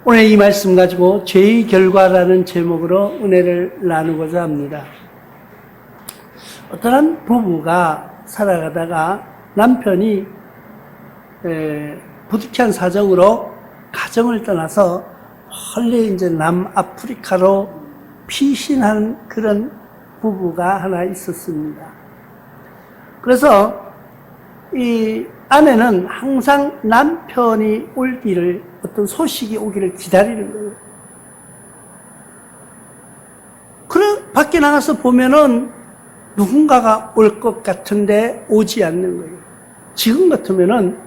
오늘 이 말씀 가지고 죄의 결과라는 제목으로 은혜를 나누고자 합니다. 어떠한 부부가 살아가다가 남편이 부득이한 사정으로 가정을 떠나서 멀리 이제 남아프리카로 피신한 그런 부부가 하나 있었습니다. 그래서 이 아내는 항상 남편이 올기를, 어떤 소식이 오기를 기다리는 거예요. 그래, 밖에 나가서 보면은 누군가가 올 것 같은데 오지 않는 거예요. 지금 같으면은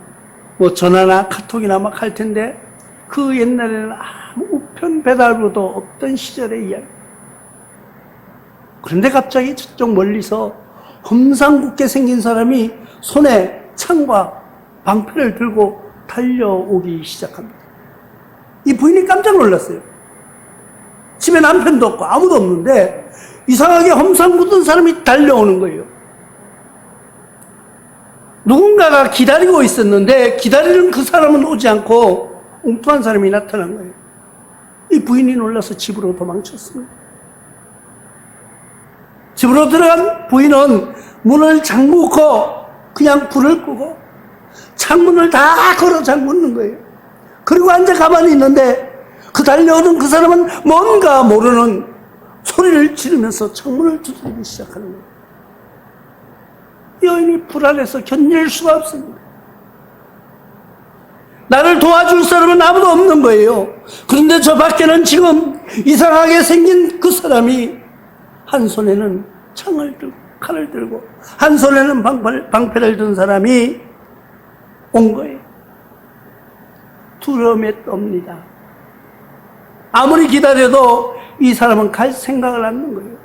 뭐 전화나 카톡이나 막 할 텐데 그 옛날에는 아무 우편 배달부도 없던 시절의 이야기. 그런데 갑자기 저쪽 멀리서 험상궂게 생긴 사람이 손에 창과 방패를 들고 달려오기 시작합니다. 이 부인이 깜짝 놀랐어요. 집에 남편도 없고 아무도 없는데 이상하게 험상궂은 사람이 달려오는 거예요. 누군가가 기다리고 있었는데 기다리는 그 사람은 오지 않고 웅뚱한 사람이 나타난 거예요. 이 부인이 놀라서 집으로 도망쳤습니다. 집으로 들어간 부인은 문을 잠그고 그냥 불을 끄고 창문을 다 걸어 잠그는 거예요. 그리고 앉아 가만히 있는데 그 달려오는 그 사람은 뭔가 모르는 소리를 지르면서 창문을 두드리기 시작하는 거예요. 여인이 불안해서 견딜 수가 없습니다. 나를 도와줄 사람은 아무도 없는 거예요. 그런데 저 밖에는 지금 이상하게 생긴 그 사람이 한 손에는 창을 들고 칼을 들고 한 손에는 방패를 든 사람이 온 거예요. 두려움에 떱니다. 아무리 기다려도 이 사람은 갈 생각을 않는 거예요.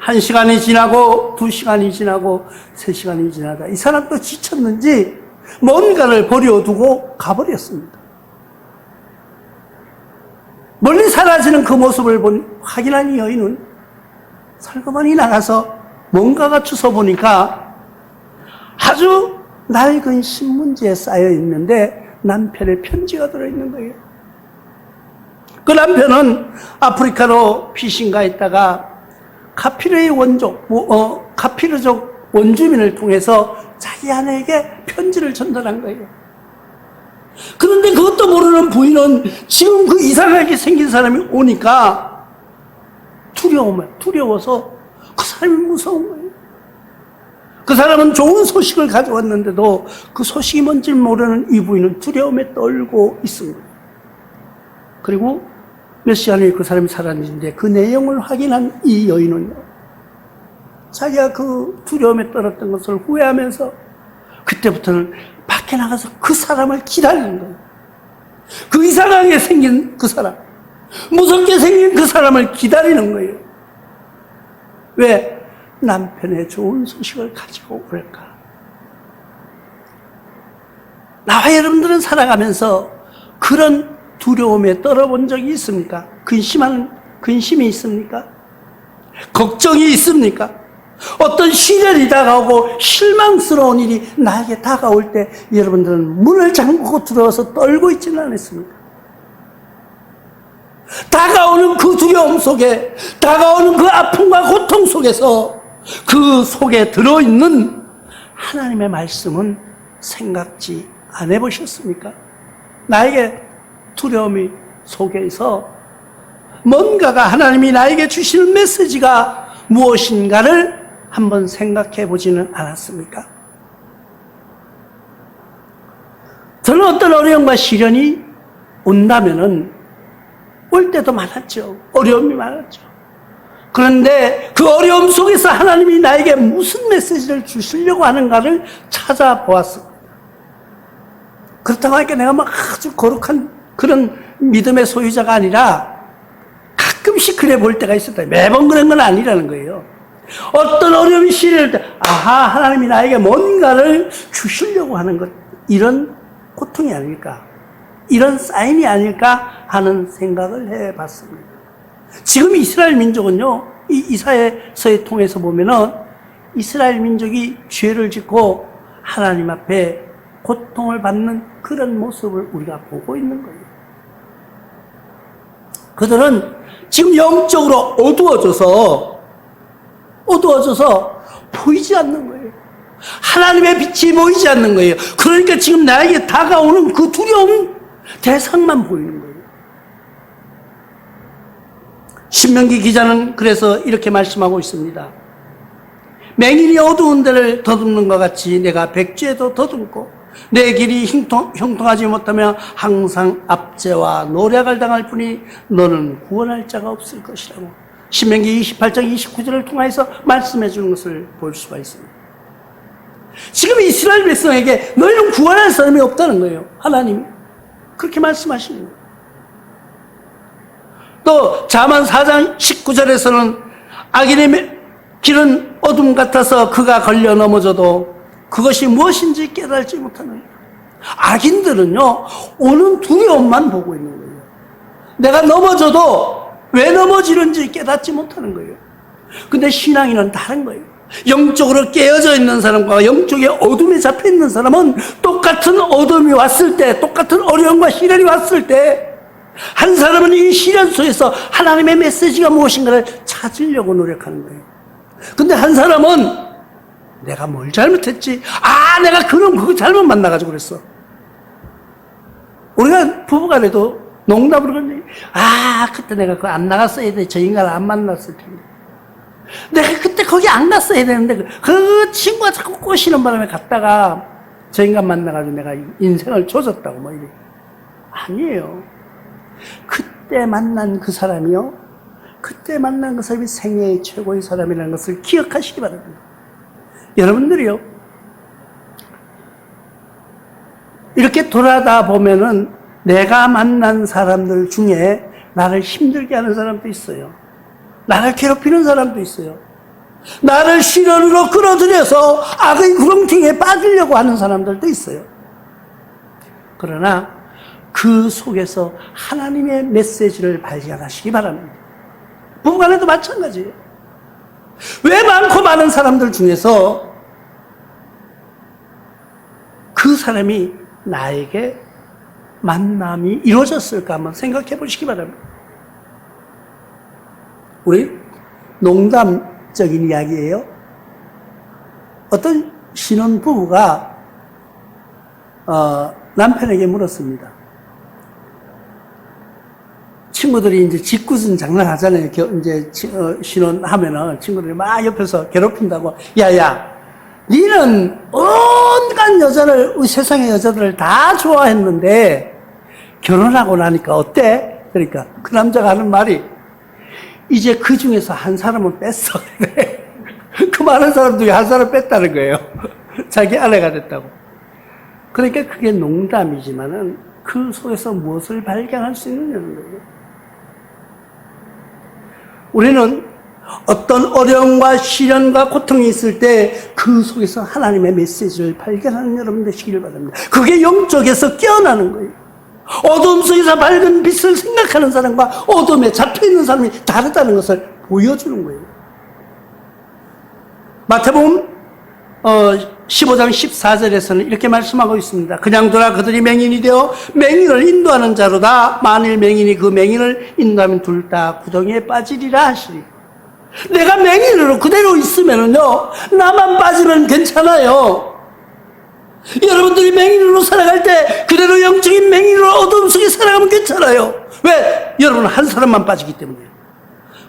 1시간이 지나고 2시간이 지나고 3시간이 지나다 이 사람도 지쳤는지 뭔가를 버려두고 가버렸습니다. 멀리 사라지는 그 모습을 확인한 이 여인은 살그머니 나가서 뭔가가 주워 보니까 아주 낡은 신문지에 쌓여 있는데 남편의 편지가 들어있는 거예요. 그 남편은 아프리카로 피신가 있다가 카피르의 카피르족 원주민을 통해서 자기 아내에게 편지를 전달한 거예요. 그런데 그것도 모르는 부인은 지금 그 이상하게 생긴 사람이 오니까 두려워서 그 사람이 무서운 거예요. 그 사람은 좋은 소식을 가져왔는데도 그 소식이 뭔지 모르는 이 부인은 두려움에 떨고 있습니다. 그리고 몇 시간 후에 그 사람이 사라지는데 그 내용을 확인한 이 여인은요, 자기가 그 두려움에 떨었던 것을 후회하면서 그때부터는 밖에 나가서 그 사람을 기다리는 거예요. 그 이상하게 생긴 그 사람, 무섭게 생긴 그 사람을 기다리는 거예요. 왜? 남편의 좋은 소식을 가지고 올까? 나와 여러분들은 살아가면서 그런 두려움에 떨어본 적이 있습니까? 근심이 있습니까? 걱정이 있습니까? 어떤 시련이 다가오고 실망스러운 일이 나에게 다가올 때 여러분들은 문을 잠그고 들어와서 떨고 있지는 않았습니까? 다가오는 그 두려움 속에, 다가오는 그 아픔과 고통 속에서 그 속에 들어있는 하나님의 말씀은 생각지 안 해보셨습니까? 나에게 두려움이 속에서 뭔가가 하나님이 나에게 주시는 메시지가 무엇인가를 한번 생각해 보지는 않았습니까? 저는 어떤 어려움과 시련이 온다면은 올 때도 많았죠. 어려움이 많았죠. 그런데 그 어려움 속에서 하나님이 나에게 무슨 메시지를 주시려고 하는가를 찾아보았습니다. 그렇다고 하니까 내가 막 아주 거룩한 그런 믿음의 소유자가 아니라 가끔씩 그래 볼 때가 있었다. 매번 그런 건 아니라는 거예요. 어떤 어려움이 시련일 때, 아하, 하나님이 나에게 뭔가를 주시려고 하는 것, 이런 고통이 아닐까, 이런 사인이 아닐까 하는 생각을 해봤습니다. 지금 이스라엘 민족은요, 이 이사야서에 통해서 보면은 이스라엘 민족이 죄를 짓고 하나님 앞에 고통을 받는 그런 모습을 우리가 보고 있는 거예요. 그들은 지금 영적으로 어두워져서 보이지 않는 거예요. 하나님의 빛이 보이지 않는 거예요. 그러니까 지금 나에게 다가오는 그 두려운 대상만 보이는 거예요. 신명기 기자는 그래서 이렇게 말씀하고 있습니다. 맹인이 어두운 데를 더듬는 것 같이 내가 백지에도 더듬고 내 길이 형통하지 못하며 항상 압제와 노략을 당할 뿐이 너는 구원할 자가 없을 것이라고 신명기 28장 29절을 통해서 말씀해 주는 것을 볼 수가 있습니다. 지금 이스라엘 백성에게 너희는 구원할 사람이 없다는 거예요. 하나님이 그렇게 말씀하시는 거예요. 또 자만 4장 19절에서는 악인의 길은 어둠 같아서 그가 걸려 넘어져도 그것이 무엇인지 깨달지 못하는 거예요. 악인들은요, 오는 두려움만 보고 있는 거예요. 내가 넘어져도 왜 넘어지는지 깨닫지 못하는 거예요. 근데 신앙인은 다른 거예요. 영적으로 깨어져 있는 사람과 영적의 어둠에 잡혀 있는 사람은 똑같은 어둠이 왔을 때, 똑같은 어려움과 시련이 왔을 때, 한 사람은 이 시련 속에서 하나님의 메시지가 무엇인가를 찾으려고 노력하는 거예요. 근데 한 사람은 내가 뭘 잘못했지? 내가 그거 잘못 만나가지고 그랬어. 우리가 부부간에도 농담으로 그러는데, 그때 내가 그거 안 나갔어야 돼. 저 인간을 안 만났을 텐데. 내가 그때 거기 안 갔어야 되는데, 그 친구가 자꾸 꼬시는 바람에 갔다가 저 인간 만나가지고 내가 인생을 조졌다고 뭐 이래. 아니에요. 그때 만난 그 사람이요. 그때 만난 그 사람이 생애의 최고의 사람이라는 것을 기억하시기 바랍니다. 여러분들이요. 이렇게 돌아다 보면은 내가 만난 사람들 중에 나를 힘들게 하는 사람도 있어요. 나를 괴롭히는 사람도 있어요. 나를 시련으로 끌어들여서 악의 구렁텅이에 빠지려고 하는 사람들도 있어요. 그러나 그 속에서 하나님의 메시지를 발견하시기 바랍니다. 부부간에도 마찬가지예요. 왜 많고 많은 사람들 중에서 그 사람이 나에게 만남이 이루어졌을까 한번 생각해 보시기 바랍니다. 우리 농담적인 이야기예요. 어떤 신혼부부가 남편에게 물었습니다. 친구들이 이제 짓궂은 장난 하잖아요. 이제 신혼하면은 친구들이 막 옆에서 괴롭힌다고. 야야, 니는 온갖 여자를, 세상의 여자들을 다 좋아했는데 결혼하고 나니까 어때? 그러니까 그 남자가 하는 말이 이제 그 중에서 한 사람은 뺐어. 그 많은 사람 중에 한 사람 뺐다는 거예요. 자기 아내가 됐다고. 그러니까 그게 농담이지만은 그 속에서 무엇을 발견할 수 있느냐는 거예요. 우리는 어떤 어려움과 시련과 고통이 있을 때 그 속에서 하나님의 메시지를 발견하는 여러분 되시기를 바랍니다. 그게 영적에서 깨어나는 거예요. 어둠 속에서 밝은 빛을 생각하는 사람과 어둠에 잡혀있는 사람이 다르다는 것을 보여주는 거예요. 마태복음 15장 14절에서는 이렇게 말씀하고 있습니다. 그냥 돌아 그들이 맹인이 되어 맹인을 인도하는 자로다. 만일 맹인이 그 맹인을 인도하면 둘 다 구덩이에 빠지리라 하시리. 내가 맹인으로 그대로 있으면은요, 나만 빠지면 괜찮아요. 여러분들이 맹인으로 살아갈 때 그대로 영적인 맹인으로 어둠 속에 살아가면 괜찮아요. 왜? 여러분은 한 사람만 빠지기 때문에.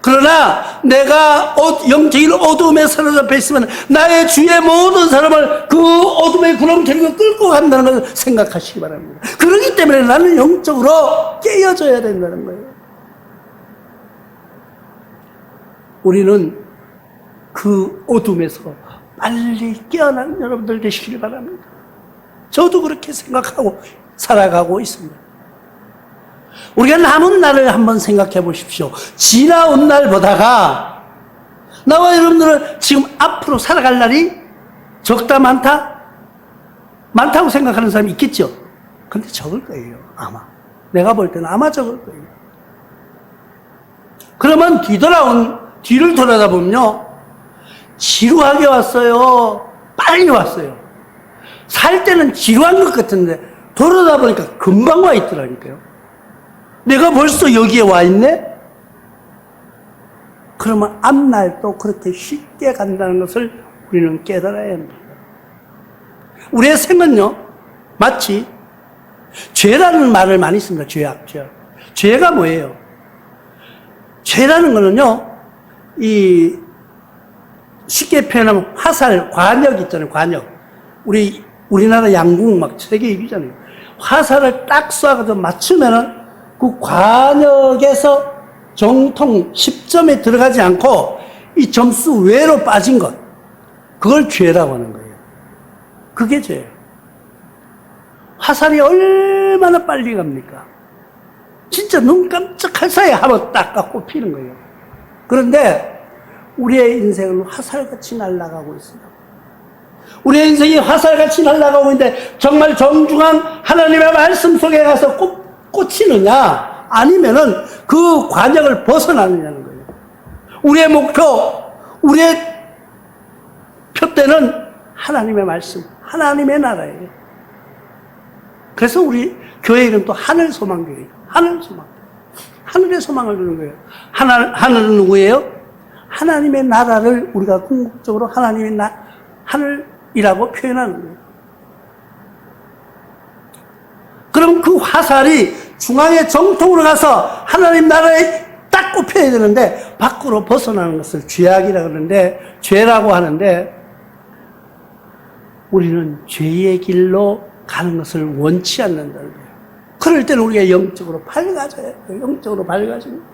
그러나 내가 영적인 어둠에 사로잡혀 있으면 나의 주위의 모든 사람을 그 어둠의 구렁텅이로 끌고 간다는 것을 생각하시기 바랍니다. 그렇기 때문에 나는 영적으로 깨어져야 된다는 거예요. 우리는 그 어둠에서 빨리 깨어나는 여러분들 되시길 바랍니다. 저도 그렇게 생각하고 살아가고 있습니다. 우리가 남은 날을 한번 생각해 보십시오. 지나온 날보다가 나와 여러분들은 지금 앞으로 살아갈 날이 적다 많다? 많다고 생각하는 사람이 있겠죠? 근데 적을 거예요. 아마. 내가 볼 때는 아마 적을 거예요. 그러면 뒤를 돌아다 보면요, 지루하게 왔어요? 빨리 왔어요? 살 때는 지루한 것 같은데 돌아다 보니까 금방 와 있더라니까요. 내가 벌써 여기에 와 있네? 그러면 앞날도 그렇게 쉽게 간다는 것을 우리는 깨달아야 합니다. 우리의 생은요, 마치 죄라는 말을 많이 씁니다. 죄악. 죄가 뭐예요? 죄라는 거는요, 쉽게 표현하면 화살, 관역 있잖아요, 관역. 우리나라 양궁 막 세계 1위잖아요. 화살을 딱 쏴가지고 맞추면은 그 관역에서 정통 10점에 들어가지 않고 이 점수 외로 빠진 것. 그걸 죄라고 하는 거예요. 그게 죄예요. 화살이 얼마나 빨리 갑니까? 진짜 눈 깜짝할 사이에 한번 딱 꼽히는 거예요. 그런데 우리의 인생은 화살같이 날아가고 있어요. 우리의 인생이 화살같이 날아가고 있는데 정말 정중한 하나님의 말씀 속에 가서 꽂히느냐 아니면은 그 관역을 벗어나느냐는 거예요. 우리의 목표, 우리의 표대는 하나님의 말씀, 하나님의 나라예요. 그래서 우리 교회 이름도 하늘소망교회예요. 하늘소망. 하늘의 소망을 두는 거예요. 하늘은 누구예요? 하나님의 나라를 우리가 궁극적으로 하나님의 하늘이라고 표현하는 거예요. 그럼 그 화살이 중앙의 정통으로 가서 하나님 나라에 딱 꼽혀야 되는데 밖으로 벗어나는 것을 죄악이라고 하는데, 죄라고 하는데, 우리는 죄의 길로 가는 것을 원치 않는다는 거예요. 그럴 때는 우리가 영적으로 밝아져야 해요. 영적으로 밝아집니다.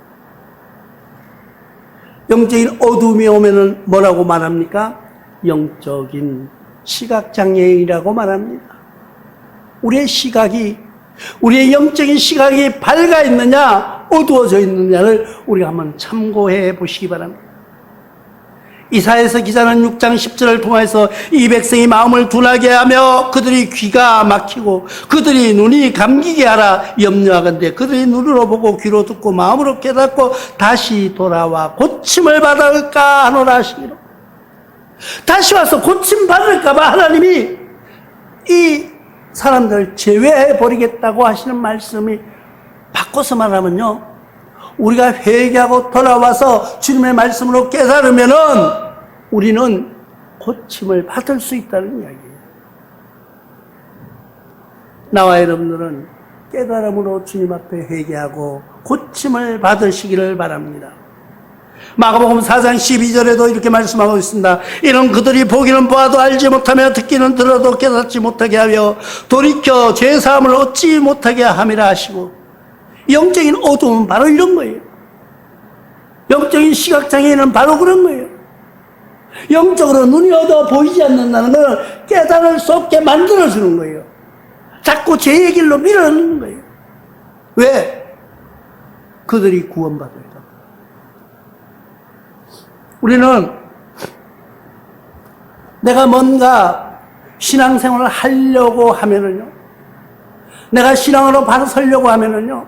영적인 어둠이 오면은 뭐라고 말합니까? 영적인 시각장애인이라고 말합니다. 우리의 영적인 시각이 밝아 있느냐, 어두워져 있느냐를 우리가 한번 참고해 보시기 바랍니다. 이사야서 기자는 6장 10절을 통해서 이 백성이 마음을 둔하게 하며 그들이 귀가 막히고 그들이 눈이 감기게 하라 염려하건대 그들이 눈으로 보고 귀로 듣고 마음으로 깨닫고 다시 돌아와 고침을 받을까 하노라 하시기로. 다시 와서 고침 받을까 봐 하나님이 이 사람들 제외해 버리겠다고 하시는 말씀이, 바꿔서 말하면요, 우리가 회개하고 돌아와서 주님의 말씀으로 깨달으면은 우리는 고침을 받을 수 있다는 이야기예요. 나와 여러분들은 깨달음으로 주님 앞에 회개하고 고침을 받으시기를 바랍니다. 마가복음 4장 12절에도 이렇게 말씀하고 있습니다. 이런 그들이 보기는 보아도 알지 못하며 듣기는 들어도 깨닫지 못하게 하여 돌이켜 죄사함을 얻지 못하게 함이라 하시고, 영적인 어두움은 바로 이런 거예요. 영적인 시각장애는 바로 그런 거예요. 영적으로 눈이 어두워 보이지 않는다는 걸 깨달을 수 없게 만들어주는 거예요. 자꾸 죄의 길로 밀어넣는 거예요. 왜? 그들이 구원받을까? 우리는 내가 뭔가 신앙생활을 하려고 하면은요, 내가 신앙으로 바로 서려고 하면은요,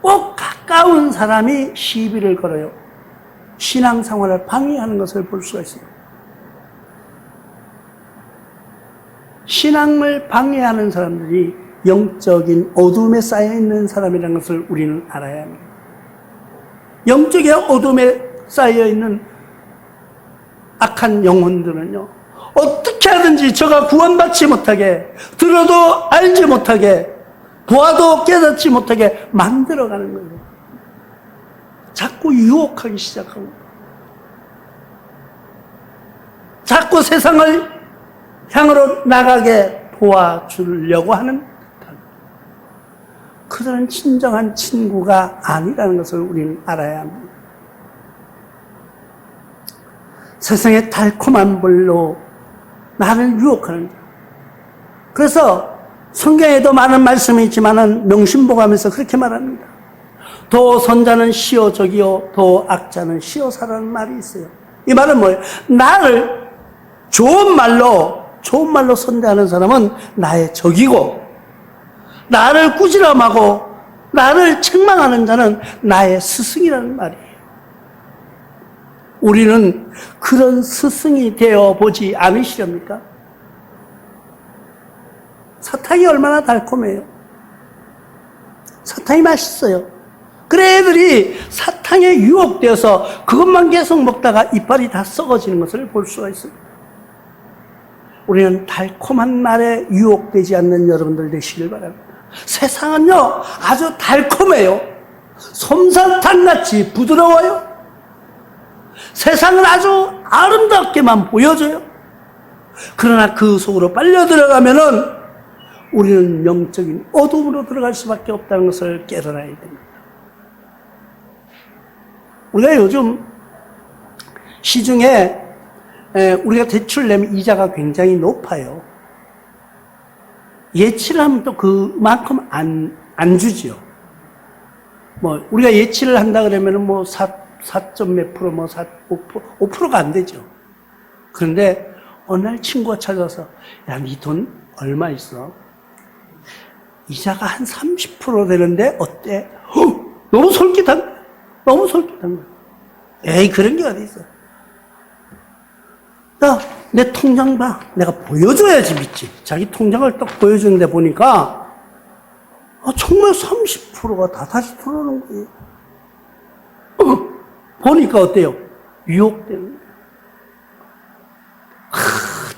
꼭 가까운 사람이 시비를 걸어요. 신앙생활을 방해하는 것을 볼 수가 있어요. 신앙을 방해하는 사람들이 영적인 어둠에 쌓여있는 사람이라는 것을 우리는 알아야 합니다. 영적인 어둠에 쌓여있는 악한 영혼들은요, 어떻게 하든지 저가 구원받지 못하게, 들어도 알지 못하게, 보아도 깨닫지 못하게 만들어가는 거예요. 자꾸 유혹하기 시작하고, 자꾸 세상을 향으로 나가게 도와주려고 하는 듯한, 그들은 진정한 친구가 아니라는 것을 우리는 알아야 합니다. 세상의 달콤한 불로 나를 유혹하는, 그래서 성경에도 많은 말씀이 있지만은 명심보감에서 그렇게 말합니다. 도 선자는 시오 적이요 도 악자는 시오사라는 말이 있어요. 이 말은 뭐예요? 나를 좋은 말로 선대하는 사람은 나의 적이고, 나를 꾸지람하고 나를 책망하는 자는 나의 스승이라는 말이에요. 우리는 그런 스승이 되어 보지 않으시렵니까? 사탕이 얼마나 달콤해요. 사탕이 맛있어요. 그래 애들이 사탕에 유혹되어서 그것만 계속 먹다가 이빨이 다 썩어지는 것을 볼 수가 있습니다. 우리는 달콤한 말에 유혹되지 않는 여러분들 되시길 바랍니다. 세상은요 아주 달콤해요. 솜사탕같이 부드러워요. 세상은 아주 아름답게만 보여져요. 그러나 그 속으로 빨려 들어가면은 우리는 영적인 어둠으로 들어갈 수밖에 없다는 것을 깨달아야 됩니다. 우리가 요즘 시중에 우리가 대출 내면 이자가 굉장히 높아요. 예치를 하면 또 그만큼 안 주지요. 뭐 우리가 예치를 한다 그러면은 뭐 4점 몇 프로, 뭐 5%가 안 되죠. 그런데 어느 날 친구가 찾아서 야, 니 돈 얼마 있어? 이자가 한 30% 되는데 어때? 너무 솔깃한 거야. 너무 솔깃한 거야. 에이, 그런 게 어디 있어. 야, 내 통장 봐. 내가 보여줘야지 믿지. 자기 통장을 딱 보여주는데 보니까 정말 30%가 다 다시 들어오는 거예요. 보니까 어때요? 유혹되는 거예요.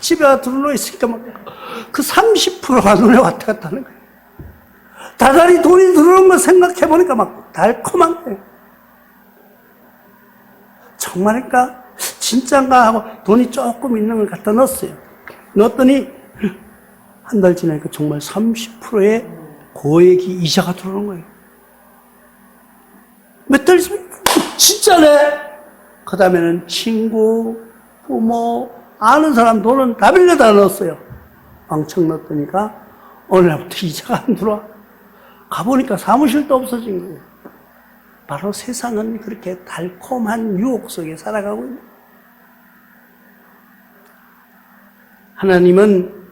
집에 들어놓여 있으니까 막 그 30%가 눈에 왔다 갔다 하는 거예요. 다달이 돈이 들어오는 거 생각해보니까 막 달콤한 거예요. 정말일까? 진짠가 하고 돈이 조금 있는 걸 갖다 넣었어요. 넣었더니 한 달 지나니까 정말 30%의 고액이 이자가 들어오는 거예요. 몇 달 있으면 진짜네. 그 다음에는 친구, 부모, 아는 사람 돈은 다 빌려다 넣었어요. 왕창 넣었더니까 어느 날부터 이자가 안 들어와. 가보니까 사무실도 없어진 거예요. 바로 세상은 그렇게 달콤한 유혹 속에 살아가고 있는 거예요. 하나님은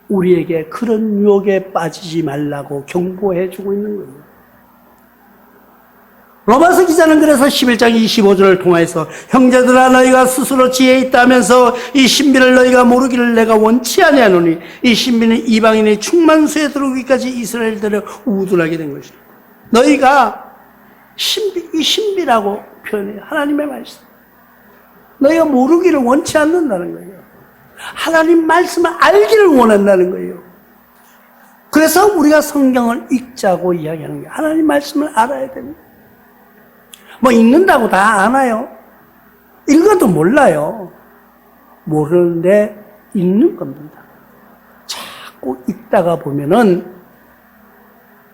우리에게 그런 유혹에 빠지지 말라고 경고해 주고 있는 거예요. 로마서 기자는 그래서 11장 25절을 통해서 형제들아 너희가 스스로 지혜 있다면서 이 신비를 너희가 모르기를 내가 원치 아니하노니 이 신비는 이방인의 충만수에 들어오기까지 이스라엘들을 우둔하게 된 것이다. 너희가 이 신비라고 표현해요. 하나님의 말씀. 너희가 모르기를 원치 않는다는 거예요. 하나님 말씀을 알기를 원한다는 거예요. 그래서 우리가 성경을 읽자고 이야기하는 거예요. 하나님 말씀을 알아야 됩니다. 뭐 읽는다고 다 아나요? 읽어도 몰라요. 모르는데 읽는 겁니다. 자꾸 읽다가 보면은,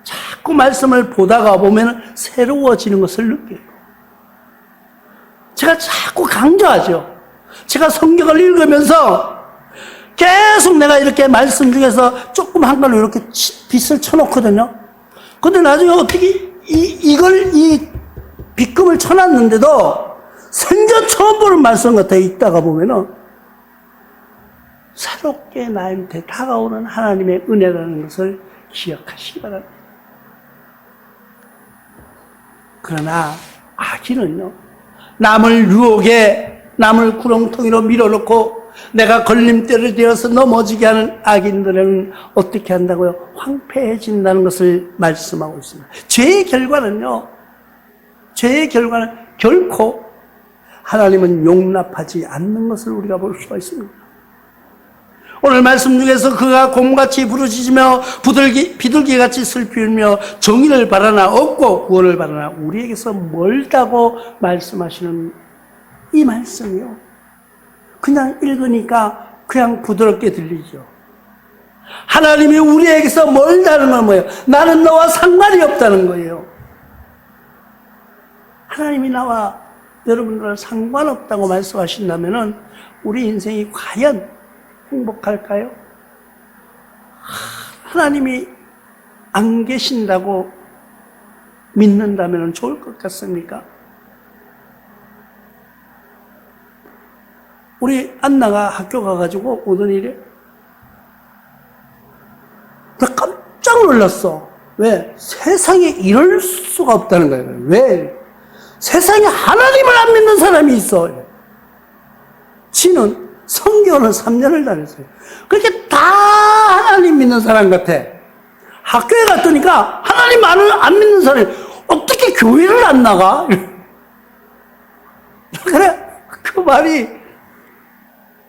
자꾸 말씀을 보다가 보면은 새로워지는 것을 느껴요. 제가 자꾸 강조하죠. 제가 성경을 읽으면서 계속 내가 이렇게 말씀 중에서 조금 한 걸로 이렇게 빗을 쳐놓거든요. 근데 나중에 어떻게 이 빗금을 쳐놨는데도 생전 처음 보는 말씀 같아. 읽다가 보면은 새롭게 나한테 다가오는 하나님의 은혜라는 것을 기억하시기 바랍니다. 그러나 악인은요, 남을 유혹에 남을 구렁텅이로 밀어넣고 내가 걸림돌이 되어서 넘어지게 하는 악인들은 어떻게 한다고요? 황폐해진다는 것을 말씀하고 있습니다. 죄의 결과는 결코 하나님은 용납하지 않는 것을 우리가 볼 수가 있습니다. 오늘 말씀 중에서 그가 곰같이 부르짖으며 비둘기같이 슬피 울며 정의를 바라나 없고 구원을 바라나 우리에게서 멀다고 말씀하시는 이 말씀이요. 그냥 읽으니까 그냥 부드럽게 들리죠. 하나님이 우리에게서 멀다는 건 뭐예요? 나는 너와 상관이 없다는 거예요. 하나님이 나와 여러분들 상관없다고 말씀하신다면 우리 인생이 과연 행복할까요? 하나님이 안 계신다고 믿는다면 좋을 것 같습니까? 우리 안나가 학교 가가지고 오던 일에 나 깜짝 놀랐어. 왜? 세상에 이럴 수가 없다는 거예요. 왜? 세상에 하나님을 안 믿는 사람이 있어. 지는 성경을 3년을 다녔어요. 그렇게 다 하나님 믿는 사람 같아. 학교에 갔더니까 하나님 하나님 안 믿는 사람이 어떻게 교회를 안 나가? 그래,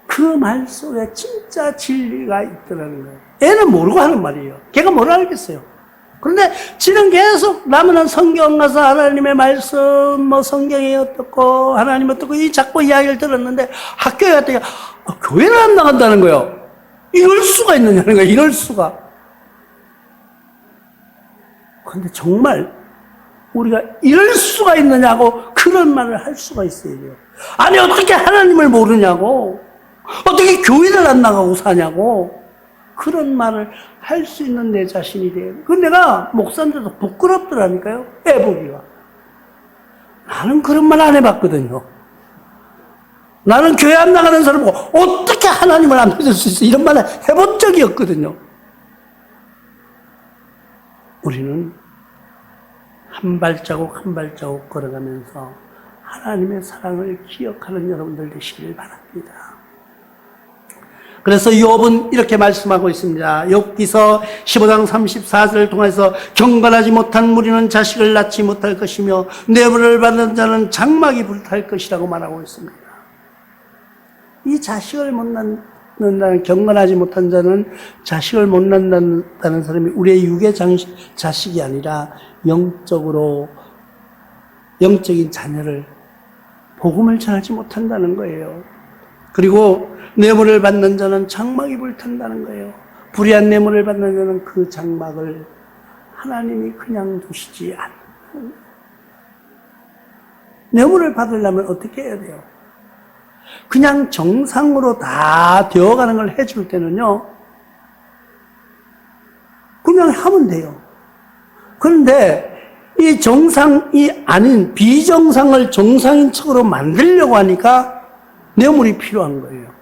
그 말 속에 진짜 진리가 있더라는 거예요. 애는 모르고 하는 말이에요. 걔가 뭘 알겠어요. 그런데 지는 계속 남은 성경 가서 하나님의 말씀, 성경이 어떻고, 하나님 어떻고, 이 자꾸 이야기를 들었는데 학교에 갔더니 교회를 안 나간다는 거예요. 이럴 수가 있느냐는 거예요. 이럴 수가. 그런데 정말 우리가 이럴 수가 있느냐고 그런 말을 할 수가 있어야 돼요. 아니, 어떻게 하나님을 모르냐고. 어떻게 교회를 안 나가고 사냐고. 그런 말을 할 수 있는 내 자신이 돼요. 그 내가 목사인데도 부끄럽더라니까요. 해보기가. 나는 그런 말 안 해봤거든요. 나는 교회 안 나가는 사람 보고 어떻게 하나님을 안 믿을 수 있어. 이런 말을 해본 적이 없거든요. 우리는 한 발자국 한 발자국 걸어가면서 하나님의 사랑을 기억하는 여러분들 되시길 바랍니다. 그래서 욥은 이렇게 말씀하고 있습니다. 욥기서 15장 34절을 통해서 경건하지 못한 무리는 자식을 낳지 못할 것이며 뇌물을 받는 자는 장막이 불탈 것이라고 말하고 있습니다. 이 자식을 못 낳는다는, 경건하지 못한 자는 자식을 못 낳는다는 사람이 우리의 육의 자식이 아니라 영적인 자녀를 복음을 전하지 못한다는 거예요. 그리고 뇌물을 받는 자는 장막이 불탄다는 거예요. 불의한 뇌물을 받는 자는 그 장막을 하나님이 그냥 두시지 않는. 뇌물을 받으려면 어떻게 해야 돼요? 그냥 정상으로 다 되어가는 걸 해줄 때는요, 그냥 하면 돼요. 그런데 이 정상이 아닌 비정상을 정상인 척으로 만들려고 하니까 뇌물이 필요한 거예요.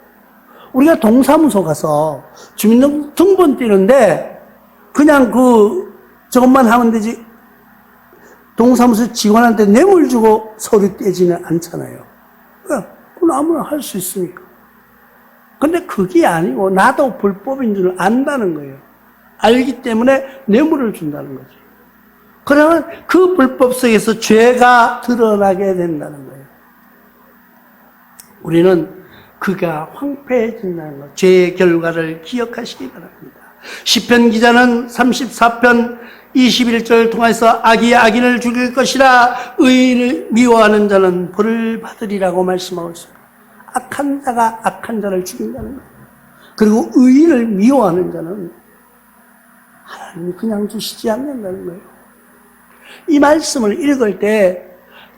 우리가 동사무소 가서 주민등본 띄는데 그냥 저것만 하면 되지 동사무소 직원한테 뇌물 주고 서류 떼지는 않잖아요. 그건 아무나 할 수 있으니까. 근데 그게 아니고 나도 불법인 줄 안다는 거예요. 알기 때문에 뇌물을 준다는 거죠. 그러면 그 불법 속에서 죄가 드러나게 된다는 거예요. 우리는 그가 황폐해진다는 것, 죄의 결과를 기억하시기 바랍니다. 시편 기자는 34편 21절을 통해서 악이 악인을 죽일 것이라 의인을 미워하는 자는 벌을 받으리라고 말씀하고 있습니다. 악한 자가 악한 자를 죽인다는 거예요. 그리고 의인을 미워하는 자는 하나님이 그냥 두시지 않는다는 거예요. 이 말씀을 읽을 때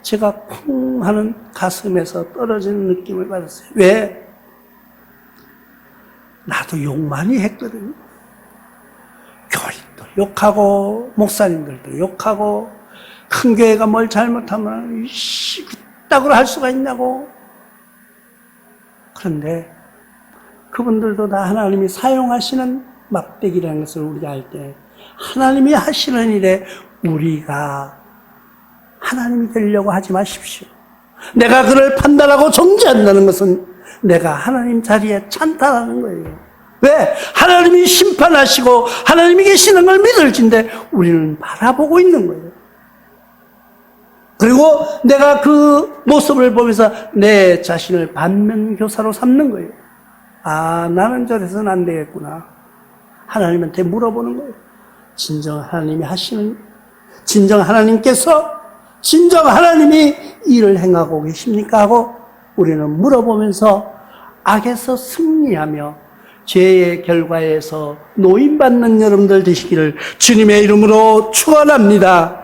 제가 쿵 하는 가슴에서 떨어지는 느낌을 받았어요. 왜? 나도 욕 많이 했거든요. 교인도 욕하고 목사님들도 욕하고 큰 교회가 뭘 잘못하면 그따구로 할 수가 있냐고. 그런데 그분들도 다 하나님이 사용하시는 막대기라는 것을 우리가 알 때 하나님이 하시는 일에 우리가 하나님이 되려고 하지 마십시오. 내가 그를 판단하고 정죄한다는 것은 내가 하나님 자리에 찬탈하는 거예요. 왜? 하나님이 심판하시고 하나님이 계시는 걸 믿을진데 우리는 바라보고 있는 거예요. 그리고 내가 그 모습을 보면서 내 자신을 반면교사로 삼는 거예요. 아, 나는 저래서는 안 되겠구나. 하나님한테 물어보는 거예요. 진정 하나님이 일을 행하고 계십니까? 하고 우리는 물어보면서 악에서 승리하며 죄의 결과에서 노인받는 여러분들 되시기를 주님의 이름으로 축원합니다.